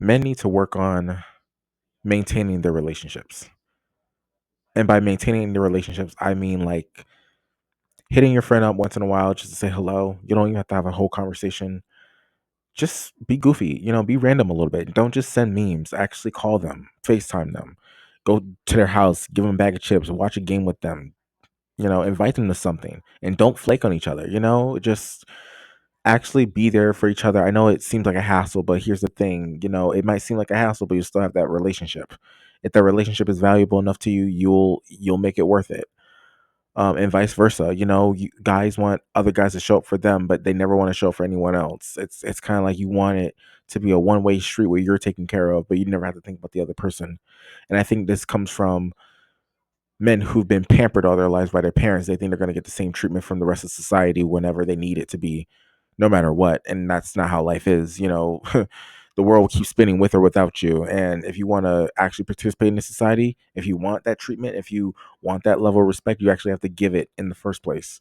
Men need to work on maintaining their relationships. And by maintaining the relationships, I mean like hitting your friend up once in a while just to say hello. You don't even have to have a whole conversation. Just be goofy, be random a little bit. Don't just send memes. Actually call them, FaceTime them, go to their house, give them a bag of chips, watch a game with them, invite them to something and don't flake on each other, just actually be there for each other. I know it seems like a hassle, but here's the thing, it might seem like a hassle, but you still have that relationship. If that relationship is valuable enough to you, you'll make it worth it. And vice versa. Guys want other guys to show up for them, but they never want to show up for anyone else. It's kind of like you want it to be a one way street where you're taken care of, but you never have to think about the other person. And I think this comes from men who've been pampered all their lives by their parents. They think they're going to get the same treatment from the rest of society whenever they need it to be, no matter what. And that's not how life is. The world will keep spinning with or without you. And if you want to actually participate in the society, if you want that treatment, if you want that level of respect, you actually have to give it in the first place.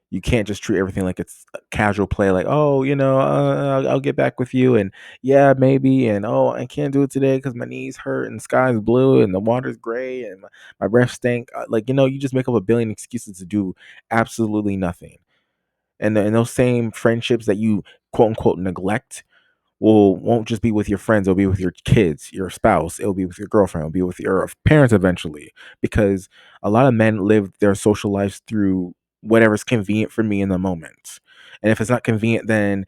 You can't just treat everything like it's a casual play, like, oh, I'll get back with you, and yeah, maybe, and oh, I can't do it today because my knees hurt, and the sky's blue, and the water's gray, and my breath stink. Like, you just make up a billion excuses to do absolutely nothing. And those same friendships that you quote unquote neglect won't just be with your friends. It'll be with your kids, your spouse. It'll be with your girlfriend. It'll be with your parents eventually. Because a lot of men live their social lives through whatever's convenient for me in the moment. And if it's not convenient, then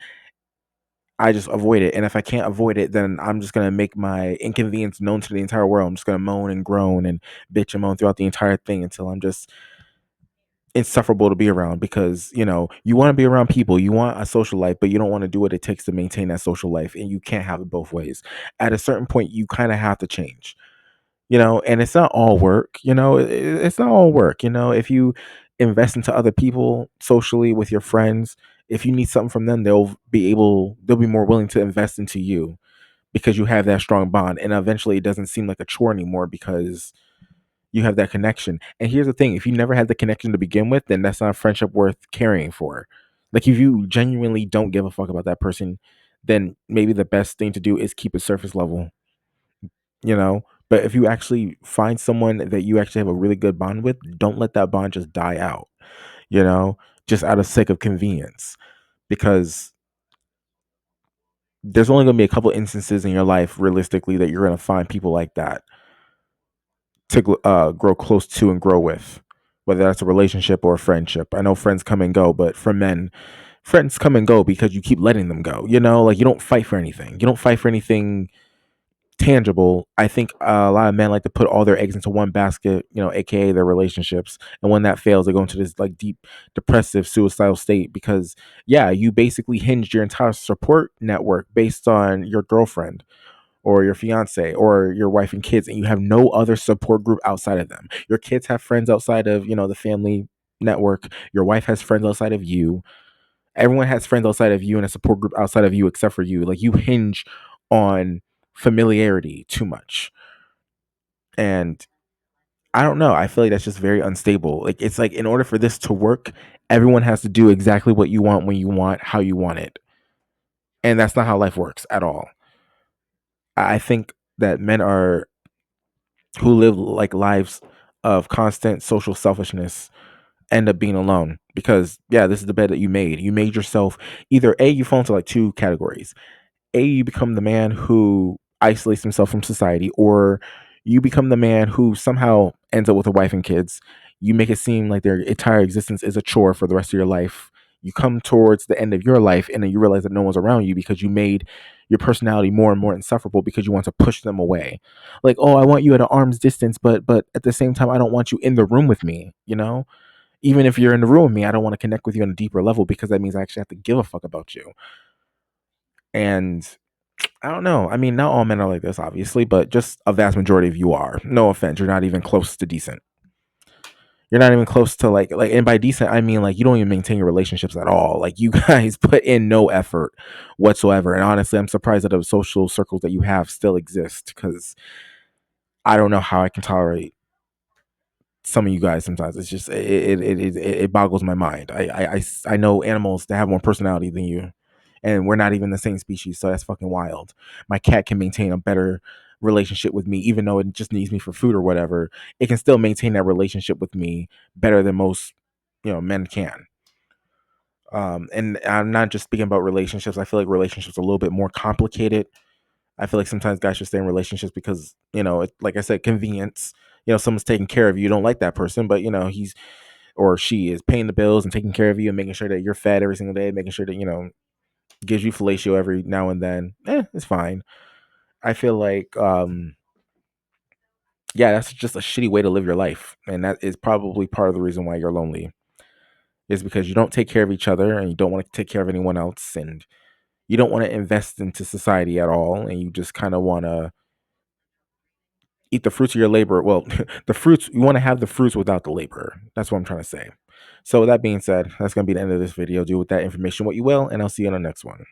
I just avoid it. And if I can't avoid it, then I'm just gonna make my inconvenience known to the entire world. I'm just gonna moan and groan and bitch and moan throughout the entire thing until I'm just insufferable to be around, because you want to be around people, you want a social life, but you don't want to do what it takes to maintain that social life, and you can't have it both ways. At a certain point you kind of have to change, and it's not all work. It's not all work. If you invest into other people socially with your friends, if you need something from them, they'll be more willing to invest into you because you have that strong bond, and eventually it doesn't seem like a chore anymore because you have that connection. And here's the thing, if you never had the connection to begin with, then that's not a friendship worth carrying for. Like, if you genuinely don't give a fuck about that person, then maybe the best thing to do is keep it surface level, you know? But if you actually find someone that you actually have a really good bond with, don't let that bond just die out, you know, just out of sake of convenience. Because there's only going to be a couple instances in your life, realistically, that you're going to find people like that to grow close to and grow with, whether that's a relationship or a friendship. I know friends come and go, but for men, friends come and go because you keep letting them go. Like, you don't fight for anything. You don't fight for anything tangible. I think a lot of men like to put all their eggs into one basket, aka their relationships. And when that fails, they go into this like deep depressive suicidal state because yeah, you basically hinged your entire support network based on your girlfriend or your fiance or your wife and kids, and you have no other support group outside of them. Your kids have friends outside of, the family network. Your wife has friends outside of you. Everyone has friends outside of you and a support group outside of you except for you. Like, you hinge on familiarity too much. And I don't know. I feel like that's just very unstable. Like, it's like, in order for this to work, everyone has to do exactly what you want, when you want, how you want it. And that's not how life works at all. I think that men are who live like lives of constant social selfishness end up being alone, because yeah, this is the bed that you made yourself. Either A, you fall into like two categories. A, you become the man who isolates himself from society, or you become the man who somehow ends up with a wife and kids. You make it seem like their entire existence is a chore for the rest of your life. You come towards the end of your life and then you realize that no one's around you because you made your personality more and more insufferable because you want to push them away. Like, oh, I want you at an arm's distance, but at the same time, I don't want you in the room with me. Even if you're in the room with me, I don't want to connect with you on a deeper level because that means I actually have to give a fuck about you. And I don't know. I mean, not all men are like this, obviously, but just a vast majority of you are. No offense, you're not even close to decent. You're not even close to and by decent, I mean like you don't even maintain your relationships at all. Like, you guys put in no effort whatsoever. And honestly, I'm surprised that the social circles that you have still exist, because I don't know how I can tolerate some of you guys sometimes. It's just it boggles my mind. I know animals that have more personality than you, and we're not even the same species, so that's fucking wild. My cat can maintain a better relationship with me, even though it just needs me for food or whatever. It can still maintain that relationship with me better than most, men can. And I'm not just speaking about relationships. I feel like relationships are a little bit more complicated. I feel like sometimes guys should stay in relationships because, like I said, convenience. Someone's taking care of you. You don't like that person, but he's or she is paying the bills and taking care of you and making sure that you're fed every single day, making sure that gives you fellatio every now and then. It's fine. I feel like, yeah, that's just a shitty way to live your life, and that is probably part of the reason why you're lonely. Is because you don't take care of each other and you don't want to take care of anyone else, and you don't want to invest into society at all, and you just kind of want to eat the fruits of your labor. Well, the fruits, you want to have the fruits without the labor. That's what I'm trying to say. So with that being said, that's going to be the end of this video. Do with that information what you will, and I'll see you on the next one.